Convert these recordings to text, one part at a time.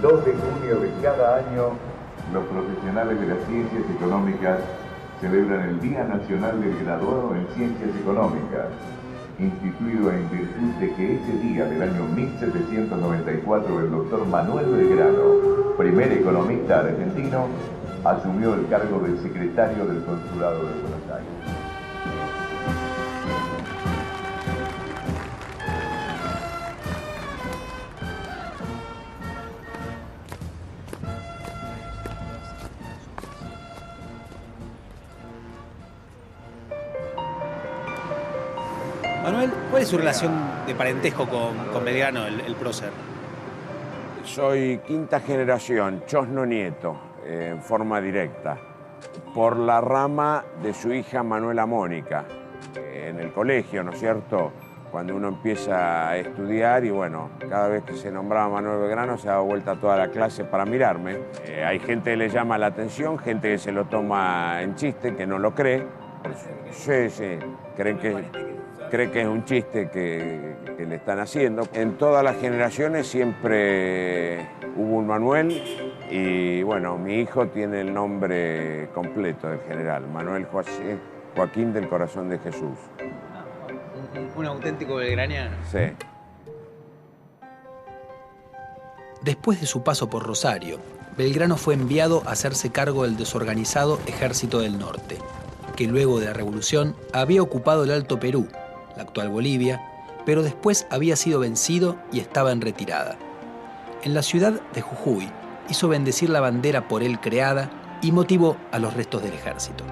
2 de junio de cada año, los profesionales de las ciencias económicas celebran el Día Nacional del Graduado en Ciencias Económicas, instituido en virtud de que ese día del año 1794 el doctor Manuel Belgrano, primer economista argentino, asumió el cargo de secretario del Consulado de Buenos Aires. Manuel, ¿cuál es su relación de parentesco con Belgrano, el prócer? Soy quinta generación, chosno nieto, en forma directa, por la rama de su hija Manuela Mónica, en el colegio, ¿no es cierto? Cuando uno empieza a estudiar y bueno, cada vez que se nombraba Manuel Belgrano se daba vuelta toda la clase para mirarme. Hay gente que le llama la atención, gente que se lo toma en chiste, que no lo cree. Sí, creen que es un chiste que le están haciendo. En todas las generaciones siempre hubo un Manuel y bueno, mi hijo tiene el nombre completo del general, Manuel José Joaquín del Corazón de Jesús. Un auténtico belgraniano. Sí. Después de su paso por Rosario, Belgrano fue enviado a hacerse cargo del desorganizado Ejército del Norte, que luego de la Revolución había ocupado el Alto Perú, la actual Bolivia, pero después había sido vencido y estaba en retirada. En la ciudad de Jujuy hizo bendecir la bandera por él creada y motivó a los restos del ejército.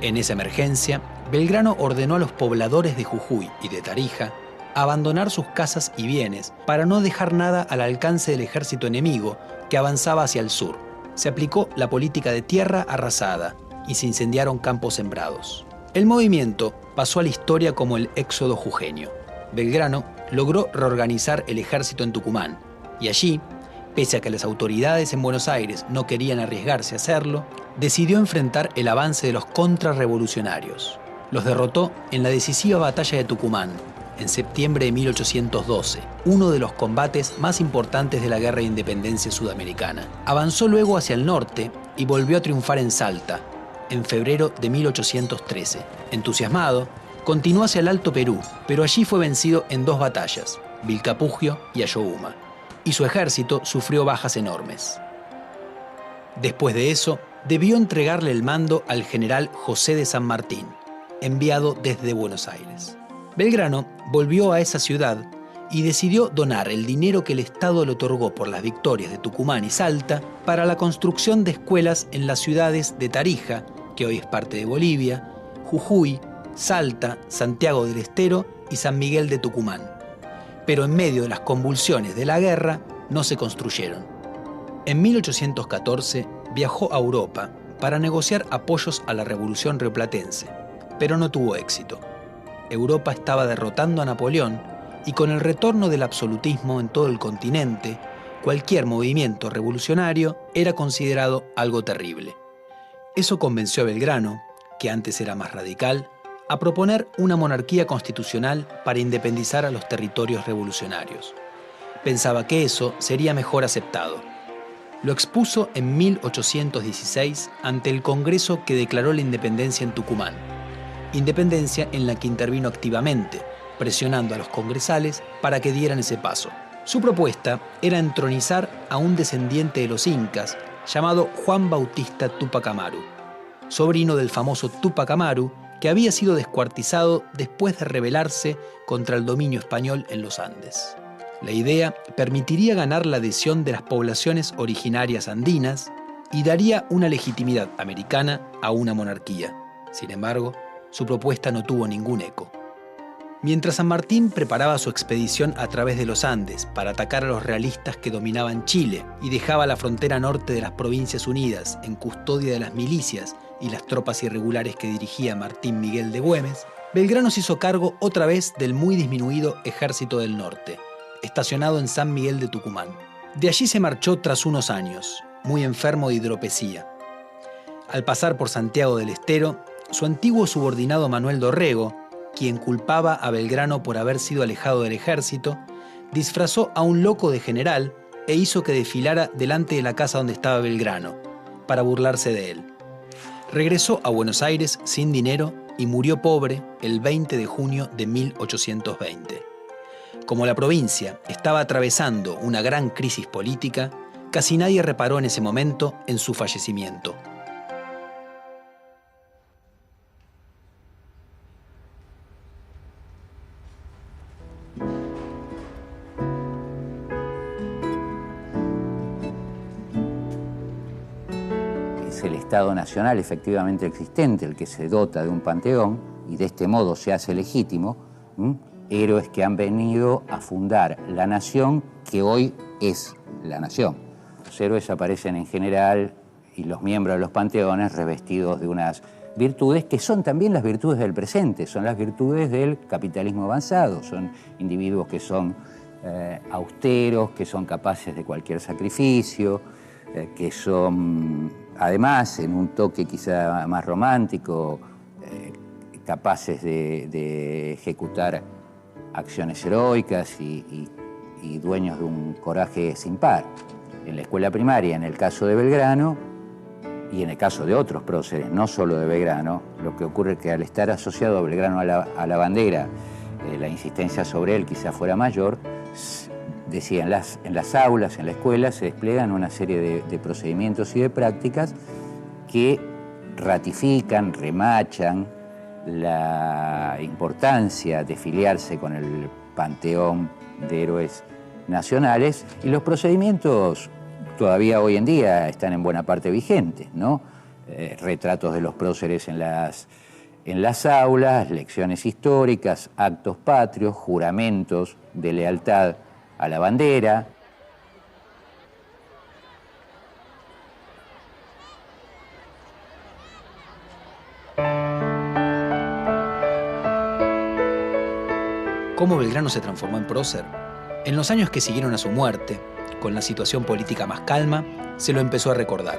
En esa emergencia, Belgrano ordenó a los pobladores de Jujuy y de Tarija abandonar sus casas y bienes para no dejar nada al alcance del ejército enemigo que avanzaba hacia el sur. Se aplicó la política de tierra arrasada y se incendiaron campos sembrados. El movimiento pasó a la historia como el Éxodo Jujeño. Belgrano logró reorganizar el ejército en Tucumán y allí, pese a que las autoridades en Buenos Aires no querían arriesgarse a hacerlo, decidió enfrentar el avance de los contrarrevolucionarios. Los derrotó en la decisiva batalla de Tucumán, en septiembre de 1812, uno de los combates más importantes de la Guerra de Independencia Sudamericana. Avanzó luego hacia el norte y volvió a triunfar en Salta, en febrero de 1813. Entusiasmado, continuó hacia el Alto Perú, pero allí fue vencido en 2 batallas, Vilcapugio y Ayohuma, y su ejército sufrió bajas enormes. Después de eso, debió entregarle el mando al general José de San Martín, enviado desde Buenos Aires. Belgrano volvió a esa ciudad y decidió donar el dinero que el Estado le otorgó por las victorias de Tucumán y Salta para la construcción de escuelas en las ciudades de Tarija, que hoy es parte de Bolivia, Jujuy, Salta, Santiago del Estero y San Miguel de Tucumán. Pero en medio de las convulsiones de la guerra no se construyeron. En 1814 viajó a Europa para negociar apoyos a la Revolución Rioplatense, pero no tuvo éxito. Europa estaba derrotando a Napoleón y con el retorno del absolutismo en todo el continente, cualquier movimiento revolucionario era considerado algo terrible. Eso convenció a Belgrano, que antes era más radical, a proponer una monarquía constitucional para independizar a los territorios revolucionarios. Pensaba que eso sería mejor aceptado. Lo expuso en 1816 ante el Congreso que declaró la independencia en Tucumán, independencia en la que intervino activamente, presionando a los congresales para que dieran ese paso. Su propuesta era entronizar a un descendiente de los incas llamado Juan Bautista Túpac Amaru, sobrino del famoso Túpac Amaru, que había sido descuartizado después de rebelarse contra el dominio español en los Andes. La idea permitiría ganar la adhesión de las poblaciones originarias andinas y daría una legitimidad americana a una monarquía. Sin embargo, su propuesta no tuvo ningún eco. Mientras San Martín preparaba su expedición a través de los Andes para atacar a los realistas que dominaban Chile y dejaba la frontera norte de las Provincias Unidas en custodia de las milicias y las tropas irregulares que dirigía Martín Miguel de Güemes, Belgrano se hizo cargo otra vez del muy disminuido Ejército del Norte, estacionado en San Miguel de Tucumán. De allí se marchó tras unos años, muy enfermo de hidropesía. Al pasar por Santiago del Estero, su antiguo subordinado Manuel Dorrego, quien culpaba a Belgrano por haber sido alejado del ejército, disfrazó a un loco de general e hizo que desfilara delante de la casa donde estaba Belgrano, para burlarse de él. Regresó a Buenos Aires sin dinero y murió pobre el 20 de junio de 1820. Como la provincia estaba atravesando una gran crisis política, casi nadie reparó en ese momento en su fallecimiento. Es el Estado Nacional efectivamente existente el que se dota de un panteón y de este modo se hace legítimo, héroes que han venido a fundar la nación que hoy es la nación. Los héroes aparecen en general y los miembros de los panteones revestidos de unas virtudes que son también las virtudes del presente, son las virtudes del capitalismo avanzado, son individuos que son austeros, que son capaces de cualquier sacrificio, que son, además, en un toque quizá más romántico, capaces de ejecutar acciones heroicas y dueños de un coraje sin par. En la escuela primaria, en el caso de Belgrano, y en el caso de otros próceres, no solo de Belgrano, lo que ocurre es que al estar asociado a Belgrano a la bandera, la insistencia sobre él quizá fuera mayor, decía, en las aulas, en la escuela, se despliegan una serie de procedimientos y de prácticas que ratifican, remachan la importancia de filiarse con el panteón de héroes nacionales, y los procedimientos todavía hoy en día están en buena parte vigentes, ¿no? Retratos de los próceres en las aulas, lecciones históricas, actos patrios, juramentos de lealtad a la bandera. ¿Cómo Belgrano se transformó en prócer? En los años que siguieron a su muerte, con la situación política más calma, se lo empezó a recordar.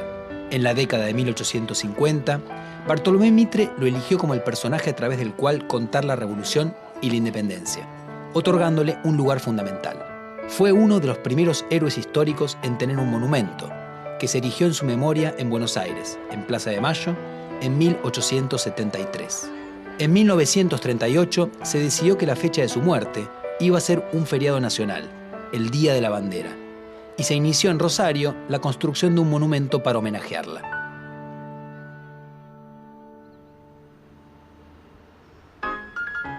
En la década de 1850, Bartolomé Mitre lo eligió como el personaje a través del cual contar la revolución y la independencia, otorgándole un lugar fundamental. Fue uno de los primeros héroes históricos en tener un monumento, que se erigió en su memoria en Buenos Aires, en Plaza de Mayo, en 1873. En 1938 se decidió que la fecha de su muerte iba a ser un feriado nacional, el Día de la Bandera, y se inició en Rosario la construcción de un monumento para homenajearla.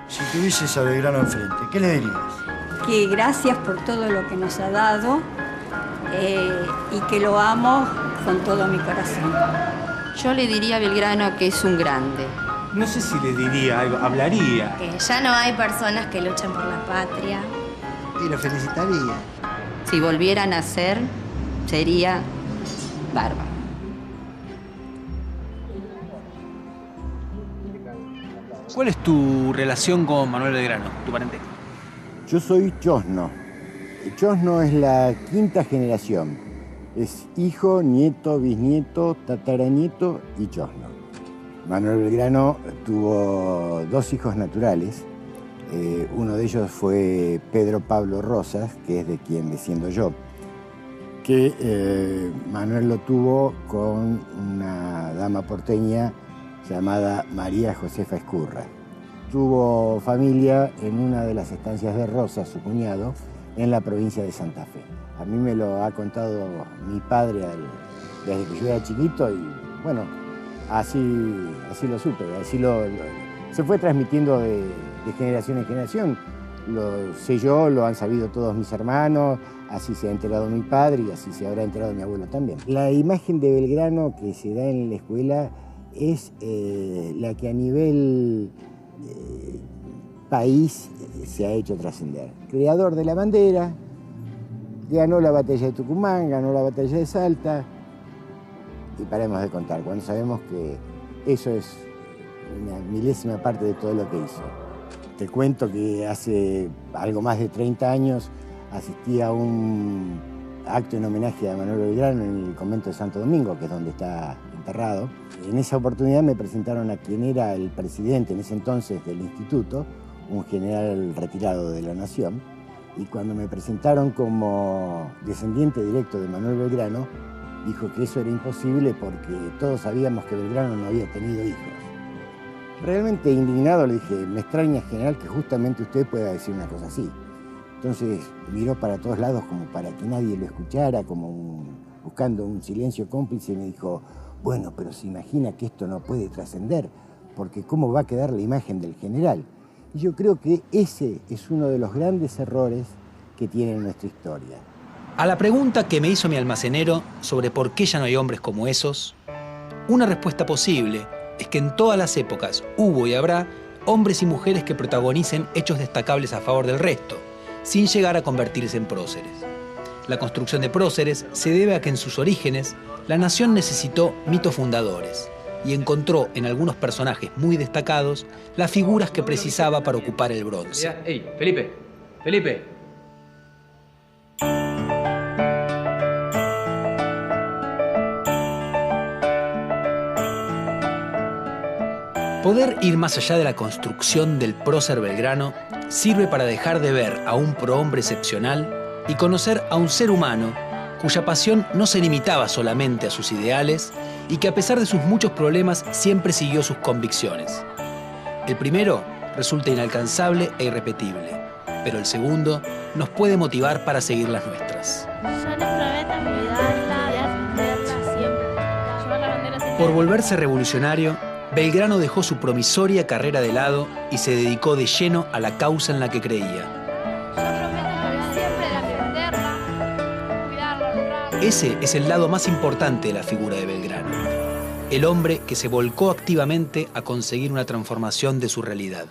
Si tuvieses a Belgrano enfrente, ¿qué le dirías? Que gracias por todo lo que nos ha dado y que lo amo con todo mi corazón. Yo le diría a Belgrano que es un grande. No sé si le diría algo, hablaría. Que ya no hay personas que luchan por la patria. Y lo felicitaría. Si volviera a nacer, sería bárbaro. ¿Cuál es tu relación con Manuel Belgrano, tu parentesco? Yo soy chosno. El chosno es la quinta generación. Es hijo, nieto, bisnieto, tataranieto y chosno. Manuel Belgrano tuvo dos hijos naturales. Uno de ellos fue Pedro Pablo Rosas, que es de quien desciendo yo, que Manuel lo tuvo con una dama porteña llamada María Josefa Escurra. Tuvo familia en una de las estancias de Rosas, su cuñado, en la provincia de Santa Fe. A mí me lo ha contado mi padre desde que yo era chiquito y bueno, así lo supe, se fue transmitiendo de generación en generación. Lo sé yo, lo han sabido todos mis hermanos, así se ha enterado mi padre y así se habrá enterado mi abuelo también. La imagen de Belgrano que se da en la escuela es la que a nivel país se ha hecho trascender. Creador de la bandera, ganó la batalla de Tucumán, ganó la batalla de Salta, y paremos de contar, cuando sabemos que eso es una milésima parte de todo lo que hizo. Te cuento que hace algo más de 30 años asistí a un acto en homenaje a Manuel Belgrano en el convento de Santo Domingo, que es donde está enterrado. En esa oportunidad me presentaron a quien era el presidente en ese entonces del instituto, un general retirado de la Nación, Y cuando me presentaron como descendiente directo de Manuel Belgrano, dijo que eso era imposible porque todos sabíamos que Belgrano no había tenido hijos. Realmente indignado le dije, me extraña, general, que justamente usted pueda decir una cosa así. Entonces miró para todos lados como para que nadie lo escuchara, buscando un silencio cómplice, y me dijo, bueno, pero se imagina que esto no puede trascender, porque ¿cómo va a quedar la imagen del general? Y yo creo que ese es uno de los grandes errores que tiene nuestra historia. A la pregunta que me hizo mi almacenero sobre por qué ya no hay hombres como esos, una respuesta posible es que en todas las épocas hubo y habrá hombres y mujeres que protagonicen hechos destacables a favor del resto, sin llegar a convertirse en próceres. La construcción de próceres se debe a que en sus orígenes la nación necesitó mitos fundadores y encontró en algunos personajes muy destacados las figuras que precisaba para ocupar el bronce. ¡Ey, Felipe! ¡Felipe! Poder ir más allá de la construcción del prócer Belgrano sirve para dejar de ver a un prohombre excepcional y conocer a un ser humano cuya pasión no se limitaba solamente a sus ideales y que a pesar de sus muchos problemas siempre siguió sus convicciones. El primero resulta inalcanzable e irrepetible, pero el segundo nos puede motivar para seguir las nuestras. Yo les prometo cuidarla, defenderla siempre, llevar la bandera siempre. Por volverse revolucionario, Belgrano dejó su promisoria carrera de lado y se dedicó de lleno a la causa en la que creía. Ese es el lado más importante de la figura de Belgrano. El hombre que se volcó activamente a conseguir una transformación de su realidad.